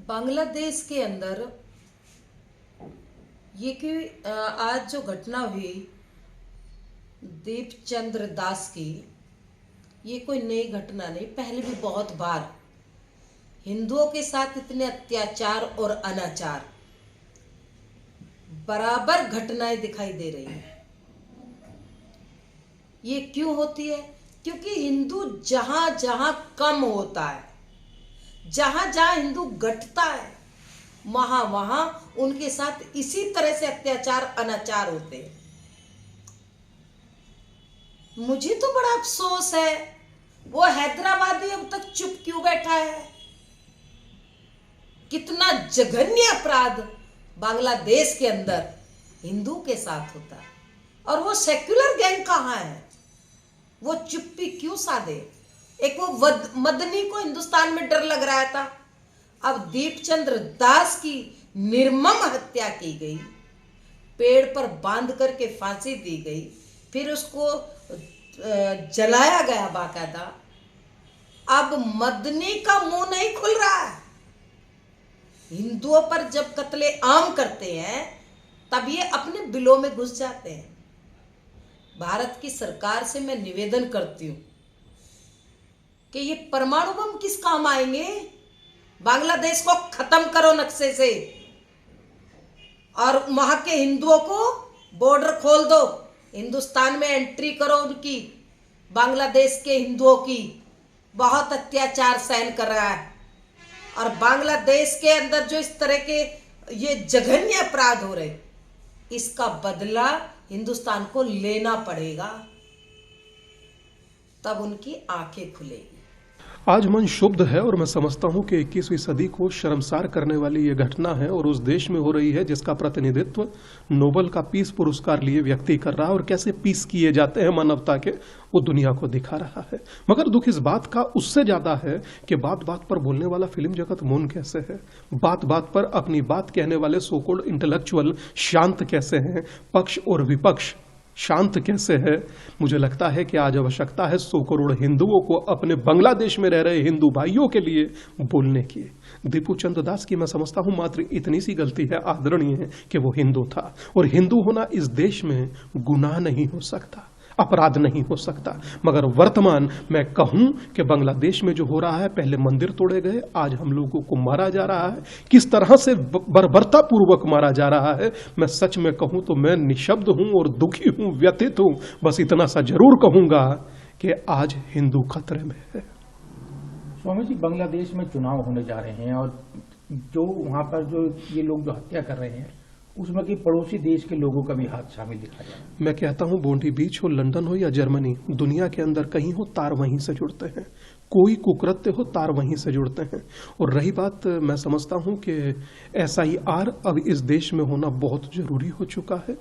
बांग्लादेश के अंदर ये कि आज जो घटना हुई दीपचंद्र दास की, ये कोई नई घटना नहीं। पहले भी बहुत बार हिंदुओं के साथ इतने अत्याचार और अनाचार बराबर घटनाएं दिखाई दे रही हैं। ये क्यों होती है? क्योंकि हिंदू जहां जहां कम होता है, जहां जहां हिंदू घटता है, वहां वहां उनके साथ इसी तरह से अत्याचार अनाचार होते हैं। मुझे तो बड़ा अफसोस है, वो हैदराबादी अब तक चुप क्यों बैठा है? कितना जघन्य अपराध बांग्लादेश के अंदर हिंदू के साथ होता है, और वो सेक्युलर गैंग कहां है? वो चुप्पी क्यों साधे? एक वो मदनी को हिंदुस्तान में डर लग रहा था, अब दीपचंद्र दास की निर्मम हत्या की गई, पेड़ पर बांध करके फांसी दी गई, फिर उसको जलाया गया बाकायदा। अब मदनी का मुंह नहीं खुल रहा है। हिंदुओं पर जब कत्ले आम करते हैं तब ये अपने बिलों में घुस जाते हैं। भारत की सरकार से मैं निवेदन करती हूं कि ये परमाणु बम किस काम आएंगे? बांग्लादेश को खत्म करो नक्शे से, और वहां के हिंदुओं को बॉर्डर खोल दो, हिंदुस्तान में एंट्री करो उनकी। बांग्लादेश के हिंदुओं की बहुत अत्याचार सहन कर रहा है, और बांग्लादेश के अंदर जो इस तरह के ये जघन्य अपराध हो रहे, इसका बदला हिंदुस्तान को लेना पड़ेगा, तब उनकी आंखें खुलेगी। आज मन शुद्ध है और मैं समझता हूं कि 21वीं सदी को शर्मसार करने वाली ये घटना है और उस देश में हो रही है जिसका प्रतिनिधित्व नोबेल का पीस पुरस्कार लिए व्यक्ति कर रहा है, और कैसे पीस किए जाते हैं मानवता के, वो दुनिया को दिखा रहा है। मगर दुख इस बात का उससे ज्यादा है कि बात बात पर बोलने वाला फिल्म जगत मौन कैसे है, बात बात पर अपनी बात कहने वाले सोकोल्ड इंटेलेक्चुअल शांत कैसे हैं, पक्ष और विपक्ष शांत कैसे है। मुझे लगता है कि आज आवश्यकता है 100 करोड़ हिंदुओं को अपने बांग्लादेश में रह रहे हिंदू भाइयों के लिए बोलने की। दीपू चंद्र दास की मैं समझता हूं मात्र इतनी सी गलती है, आदरणीय है, कि वो हिंदू था, और हिंदू होना इस देश में गुनाह नहीं हो सकता, अपराध नहीं हो सकता। मगर वर्तमान मैं कहूं कि बांग्लादेश में जो हो रहा है, पहले मंदिर तोड़े गए, आज हम लोगों को मारा जा रहा है, किस तरह से बर्बरता पूर्वक मारा जा रहा है। मैं सच में कहूं तो मैं निशब्द हूं और दुखी हूं, व्यथित हूं। बस इतना सा जरूर कहूंगा कि आज हिंदू खतरे में है। स्वामी जी, बांग्लादेश में चुनाव होने जा रहे हैं, और जो वहां पर जो ये लोग जो हत्या कर रहे हैं, उसमें कि पड़ोसी देश के लोगों का भी हाथ शामिल दिखा जाए। मैं कहता हूं बोंडी बीच हो, लंदन हो या जर्मनी, दुनिया के अंदर कहीं हो, तार वहीं से जुड़ते हैं। कोई कुकृत्य हो, तार वहीं से जुड़ते हैं। और रही बात, मैं समझता हूं कि SIR अब इस देश में होना बहुत जरूरी हो चुका है,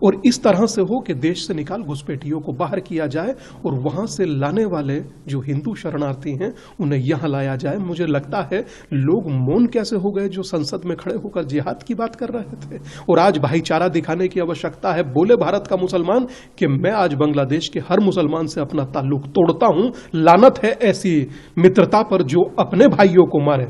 और इस तरह से हो कि देश से निकाल घुसपैठियों को बाहर किया जाए, और वहां से लाने वाले जो हिंदू शरणार्थी हैं उन्हें यहां लाया जाए। मुझे लगता है लोग मौन कैसे हो गए जो संसद में खड़े होकर जिहाद की बात कर रहे थे, और आज भाईचारा दिखाने की आवश्यकता है। बोले भारत का मुसलमान कि मैं आज बांग्लादेश के हर मुसलमान से अपना ताल्लुक तोड़ता हूं। लानत है ऐसी मित्रता पर जो अपने भाइयों को मारे,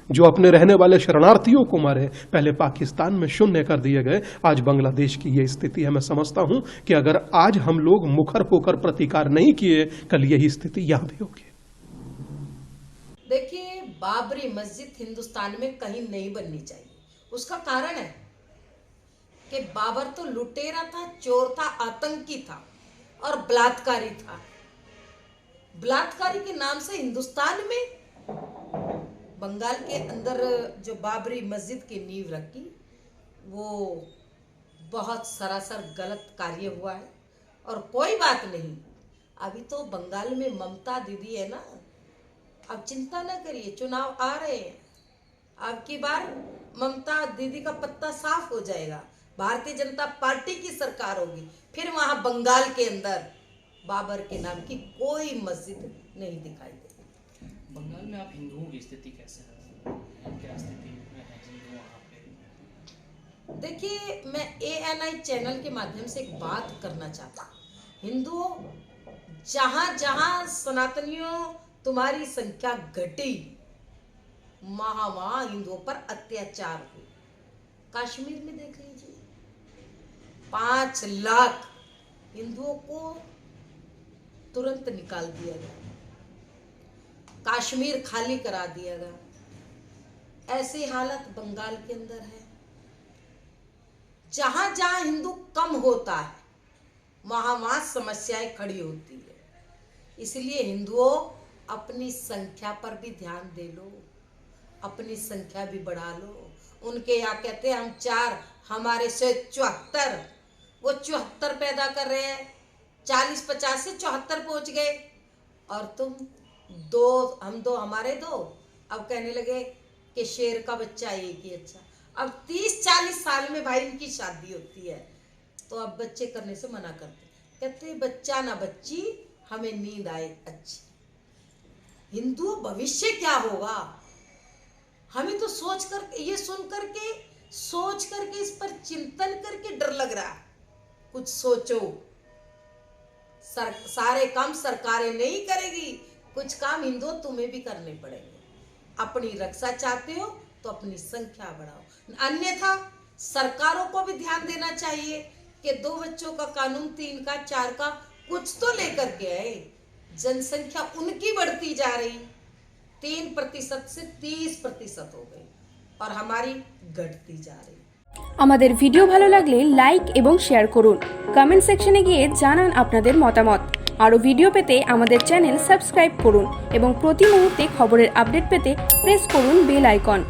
जो अपने रहने वाले शरणार्थियों को मारे। पहले पाकिस्तान में शून्य कर दिए गए, आज बांग्लादेश की यह स्थिति है। मैं समझता हूं कि अगर आज हम लोग मुखर होकर प्रतिकार नहीं किए, कल यही स्थिति यहां भी होगी। देखिए, बाबरी मस्जिद हिंदुस्तान में कहीं नहीं बननी चाहिए। उसका कारण है कि बाबर तो लुटेरा था, चोर था, आतंकी था और बलात्कारी था। बलात्कारी के नाम से हिंदुस्तान में, बंगाल के अंदर जो बाबरी मस्जिद की नींव रखी, वो बहुत सरासर गलत कार्य हुआ है। और कोई बात नहीं, अभी तो बंगाल में ममता दीदी है ना, अब चिंता न करिए, चुनाव आ रहे हैं, अब की बार ममता दीदी का पत्ता साफ हो जाएगा, भारतीय जनता पार्टी की सरकार होगी, फिर वहां बंगाल के अंदर बाबर के नाम की कोई मस्जिद नहीं दिखाई देगी। बंगाल में आप हिंदुओं की स्थिति कैसे है, क्या स्थिति में है हिंदू वहाँ पे? देखिए, मैं ANI चैनल के माध्यम से एक बात करना चाहता हूँ। हिंदुओं, जहां जहां सनातनियों तुम्हारी संख्या घटी, वहां हिंदुओं पर अत्याचार हुए। कश्मीर में देख लीजिए, 5 लाख हिंदुओं को तुरंत निकाल दिया गया, कश्मीर खाली करा दिया गया। ऐसी हालत बंगाल के अंदर है। जहां जहां हिंदू कम होता है वहां समस्याएं खड़ी होती है। इसलिए हिंदुओं अपनी संख्या पर भी ध्यान दे लो, अपनी संख्या भी बढ़ा लो। उनके यहाँ कहते हैं हम 4, हमारे से 74, वो 74 पैदा कर रहे हैं, 40-50 से 74 पहुंच गए। और तुम 2, हम 2, हमारे 2, अब कहने लगे कि शेर का बच्चा एक ही अच्छा। अब 30-40 साल में भाई इनकी शादी होती है, तो अब बच्चे करने से मना करते, कहते बच्चा ना बच्ची, हमें नींद आए अच्छी। हिंदू भविष्य क्या होगा, हमें तो सोच कर, ये सुन करके, सोच करके, इस पर चिंतन करके डर लग रहा है। कुछ सोचो, सारे काम सरकारें नहीं करेगी, कुछ काम हिंदू तुम्हें भी करने पड़ेंगे। अपनी रक्षा चाहते हो तो अपनी संख्या बढ़ाओ, अन्यथा सरकारों को भी ध्यान देना चाहिए कि 2 बच्चों का कानून, 3 का, 4 का, कुछ तो लेकर के आए। जनसंख्या उनकी बढ़ती जा रही, 3% से 30% हो गई और हमारी घटती जा रही। আমাদের ভিডিও ভালো লাগলে লাইক এবং শেয়ার করুন, কমেন্ট সেকশনে গিয়ে জানান আপনাদের মতামত। আরও ভিডিও পেতে আমাদের চ্যানেল সাবস্ক্রাইব করুন এবং প্রতি মুহূর্তে খবরের আপডেট পেতে প্রেস করুন বেল আইকন।